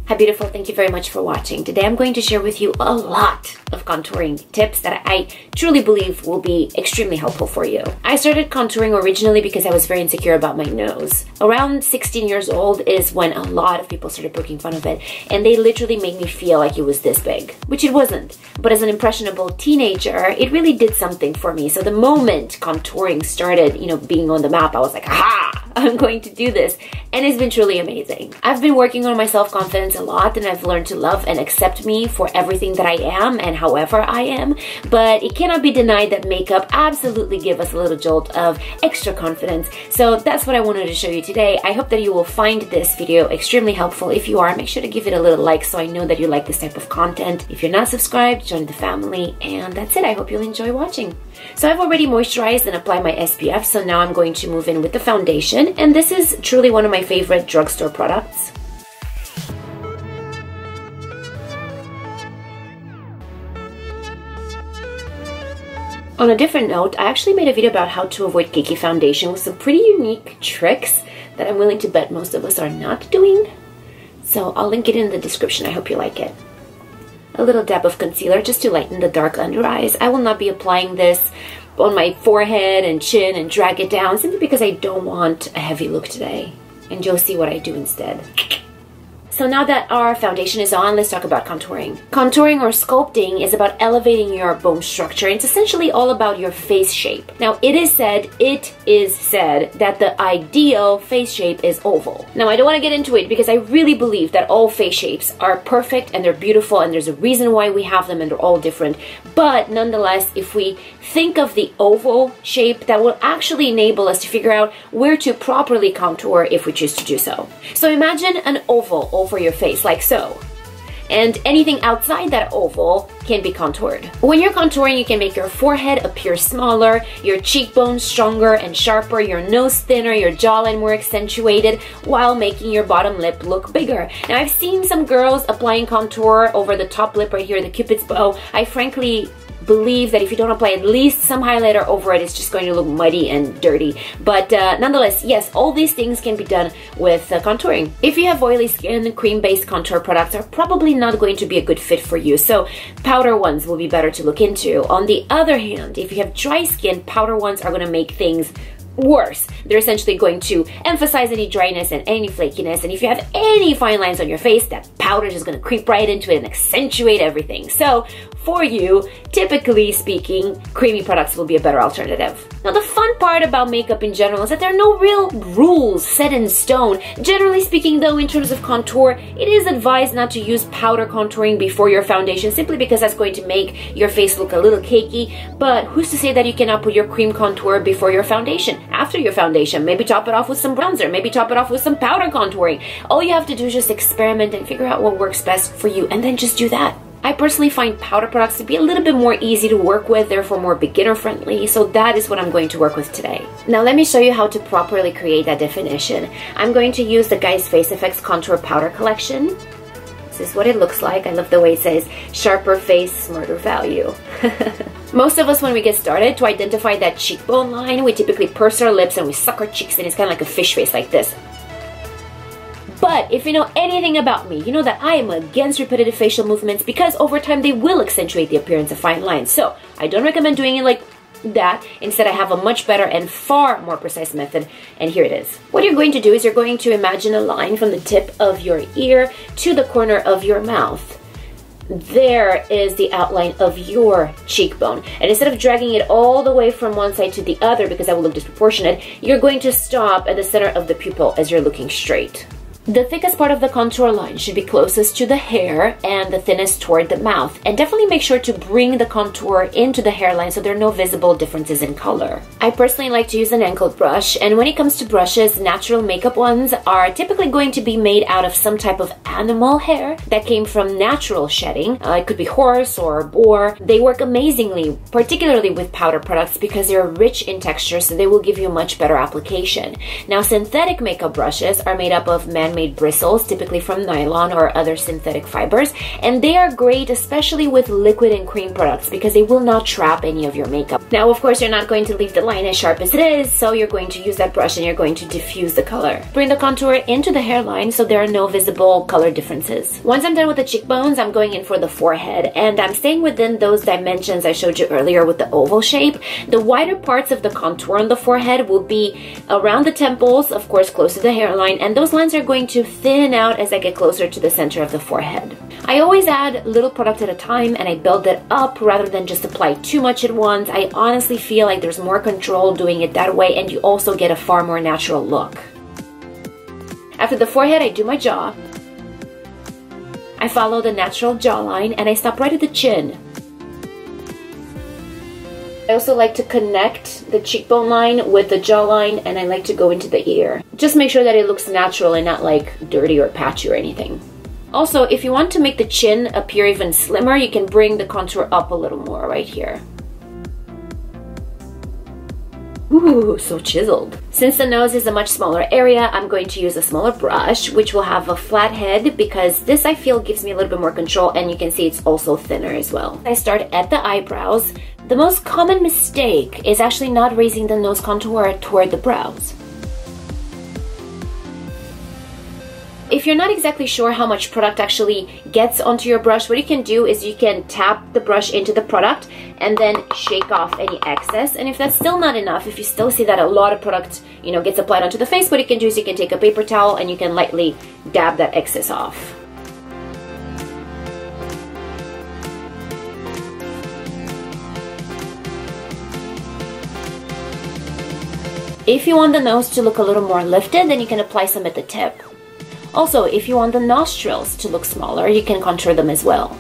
Hi beautiful, thank you very much for watching. Today I'm going to share with you a lot of contouring tips that I truly believe will be extremely helpful for you. I started contouring originally because I was very insecure about my nose. Around 16 years old is when a lot of people started poking fun of it, and they literally made me feel like it was this big, which it wasn't. But as an impressionable teenager, it really did something for me. So the moment contouring started, being on the map, I was like, aha! I'm going to do this, and it's been truly amazing. I've been working on my self-confidence a lot, and I've learned to love and accept me for everything that I am and however I am, but it cannot be denied that makeup absolutely gives us a little jolt of extra confidence. So that's what I wanted to show you today. I hope that you will find this video extremely helpful. If you are, make sure to give it a little like so I know that you like this type of content. If you're not subscribed, join the family, and that's it. I hope you'll enjoy watching. So I've already moisturized and applied my SPF, so now I'm going to move in with the foundation, and this is truly one of my favorite drugstore products. On a different note, I actually made a video about how to avoid cakey foundation with some pretty unique tricks that I'm willing to bet most of us are not doing. So I'll link it in the description. I hope you like it. A little dab of concealer just to lighten the dark under eyes. I will not be applying this on my forehead and chin and drag it down simply because I don't want a heavy look today. And you'll see what I do instead. So now that our foundation is on, let's talk about contouring. Contouring or sculpting is about elevating your bone structure. It's essentially all about your face shape. Now, it is said that the ideal face shape is oval. Now, I don't want to get into it because I really believe that all face shapes are perfect and they're beautiful and there's a reason why we have them and they're all different. But nonetheless, if we think of the oval shape, that will actually enable us to figure out where to properly contour if we choose to do so. So imagine an oval over your face, like so. And anything outside that oval can be contoured. When you're contouring, you can make your forehead appear smaller, your cheekbones stronger and sharper, your nose thinner, your jawline more accentuated, while making your bottom lip look bigger. Now, I've seen some girls applying contour over the top lip right here, the Cupid's bow. I frankly believe that if you don't apply at least some highlighter over it, it's just going to look muddy and dirty. But nonetheless, yes, all these things can be done with contouring. If you have oily skin, cream-based contour products are probably not going to be a good fit for you, so powder ones will be better to look into. On the other hand, if you have dry skin, powder ones are going to make things worse. They're essentially going to emphasize any dryness and any flakiness, and if you have any fine lines on your face, that powder is just going to creep right into it and accentuate everything. So for you, typically speaking, creamy products will be a better alternative. Now, the fun part about makeup in general is that there are no real rules set in stone. Generally speaking though, in terms of contour, it is advised not to use powder contouring before your foundation, simply because that's going to make your face look a little cakey. But who's to say that you cannot put your cream contour before your foundation? After your foundation, maybe top it off with some bronzer, maybe top it off with some powder contouring. All you have to do is just experiment and figure out what works best for you, and then just do that. I personally find powder products to be a little bit more easy to work with, therefore more beginner friendly, so that is what I'm going to work with today. Now let me show you how to properly create that definition. I'm going to use the Guys Face Effects Contour Powder Collection. This is what it looks like. I love the way it says, sharper face, smarter value. Most of us, when we get started, to identify that cheekbone line, we typically purse our lips and we suck our cheeks, and it's kind of like a fish face like this. But if you know anything about me, you know that I am against repetitive facial movements because over time they will accentuate the appearance of fine lines. So I don't recommend doing it like that. Instead, I have a much better and far more precise method, and here it is. What you're going to do is you're going to imagine a line from the tip of your ear to the corner of your mouth. There is the outline of your cheekbone, and instead of dragging it all the way from one side to the other because that will look disproportionate, you're going to stop at the center of the pupil as you're looking straight. The thickest part of the contour line should be closest to the hair and the thinnest toward the mouth. And definitely make sure to bring the contour into the hairline so there are no visible differences in color. I personally like to use an angled brush, and when it comes to brushes, natural makeup ones are typically going to be made out of some type of animal hair that came from natural shedding. It could be horse or boar. They work amazingly, particularly with powder products, because they're rich in texture, so they will give you a much better application. Now, synthetic makeup brushes are made up of man-made man-made bristles, typically from nylon or other synthetic fibers, and they are great especially with liquid and cream products because they will not trap any of your makeup. Now, of course, you're not going to leave the line as sharp as it is, so you're going to use that brush and you're going to diffuse the color. Bring the contour into the hairline so there are no visible color differences. Once I'm done with the cheekbones, I'm going in for the forehead, and I'm staying within those dimensions I showed you earlier with the oval shape. The wider parts of the contour on the forehead will be around the temples, of course close to the hairline, and those lines are going to thin out as I get closer to the center of the forehead. I always add little product at a time and I build it up rather than just apply too much at once. I honestly feel like there's more control doing it that way, and you also get a far more natural look. After the forehead, I do my jaw. I follow the natural jawline and I stop right at the chin. I also like to connect the cheekbone line with the jawline, and I like to go into the ear. Just make sure that it looks natural and not like dirty or patchy or anything. Also, if you want to make the chin appear even slimmer, you can bring the contour up a little more right here. Ooh, so chiseled. Since the nose is a much smaller area, I'm going to use a smaller brush, which will have a flat head because this I feel gives me a little bit more control, and you can see it's also thinner as well. I start at the eyebrows. The most common mistake is actually not raising the nose contour toward the brows. If you're not exactly sure how much product actually gets onto your brush, what you can do is you can tap the brush into the product and then shake off any excess. And if that's still not enough, if you still see that a lot of product, gets applied onto the face, what you can do is you can take a paper towel and you can lightly dab that excess off. If you want the nose to look a little more lifted, then you can apply some at the tip. Also, if you want the nostrils to look smaller, you can contour them as well.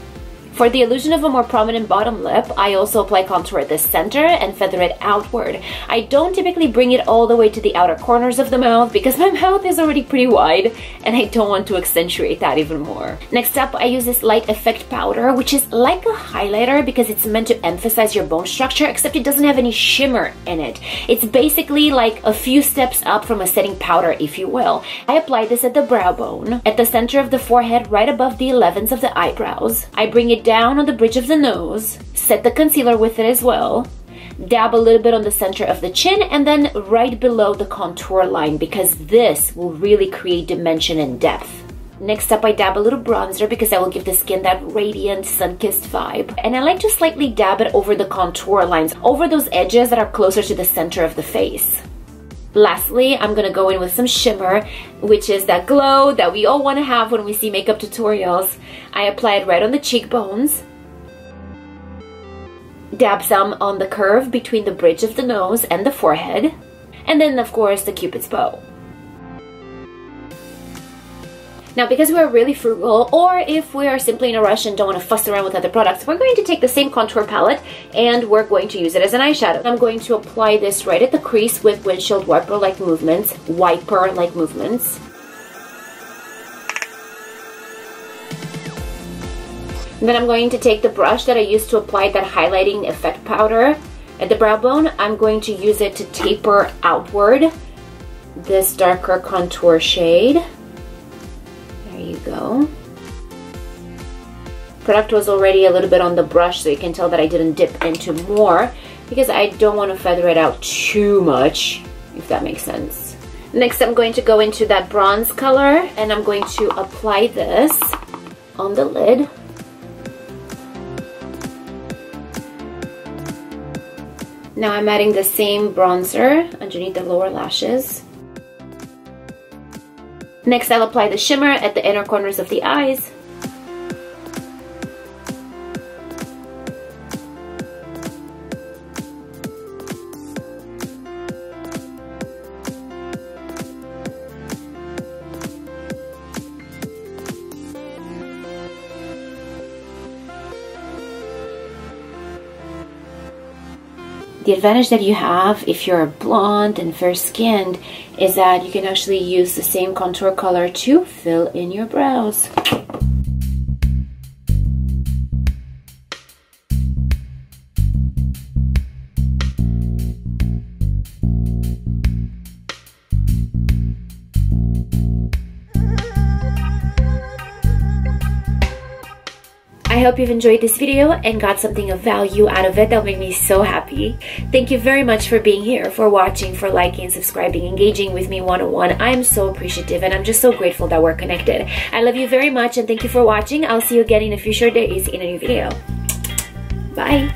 For the illusion of a more prominent bottom lip, I also apply contour at the center and feather it outward. I don't typically bring it all the way to the outer corners of the mouth because my mouth is already pretty wide and I don't want to accentuate that even more. Next up, I use this light effect powder, which is like a highlighter because it's meant to emphasize your bone structure, except it doesn't have any shimmer in it. It's basically like a few steps up from a setting powder, if you will. I apply this at the brow bone, at the center of the forehead, right above the 11s of the eyebrows. I bring it down on the bridge of the nose, set the concealer with it as well, dab a little bit on the center of the chin, and then right below the contour line because this will really create dimension and depth. Next up, I dab a little bronzer because I will give the skin that radiant, sun-kissed vibe. And I like to slightly dab it over the contour lines, over those edges that are closer to the center of the face. Lastly, I'm gonna go in with some shimmer, which is that glow that we all want to have when we see makeup tutorials. I apply it right on the cheekbones. Dab some on the curve between the bridge of the nose and the forehead. And then, of course, the Cupid's bow. Now, because we are really frugal, or if we are simply in a rush and don't want to fuss around with other products, we're going to take the same contour palette and we're going to use it as an eyeshadow. I'm going to apply this right at the crease with windshield wiper-like movements, And then I'm going to take the brush that I used to apply that highlighting effect powder at the brow bone. I'm going to use it to taper outward this darker contour shade. There you go. Product was already a little bit on the brush, so you can tell that I didn't dip into more because I don't want to feather it out too much, if that makes sense. Next, I'm going to go into that bronze color and I'm going to apply this on the lid. Now I'm adding the same bronzer underneath the lower lashes. Next, I'll apply the shimmer at the inner corners of the eyes. The advantage that you have if you're blonde and fair-skinned is that you can actually use the same contour color to fill in your brows. I hope you've enjoyed this video and got something of value out of it. That'll make me so happy. Thank you very much for being here, for watching, for liking, subscribing, engaging with me one-on-one. I am so appreciative and I'm just so grateful that we're connected. I love you very much and thank you for watching. I'll see you again in a few short days in a new video. Bye!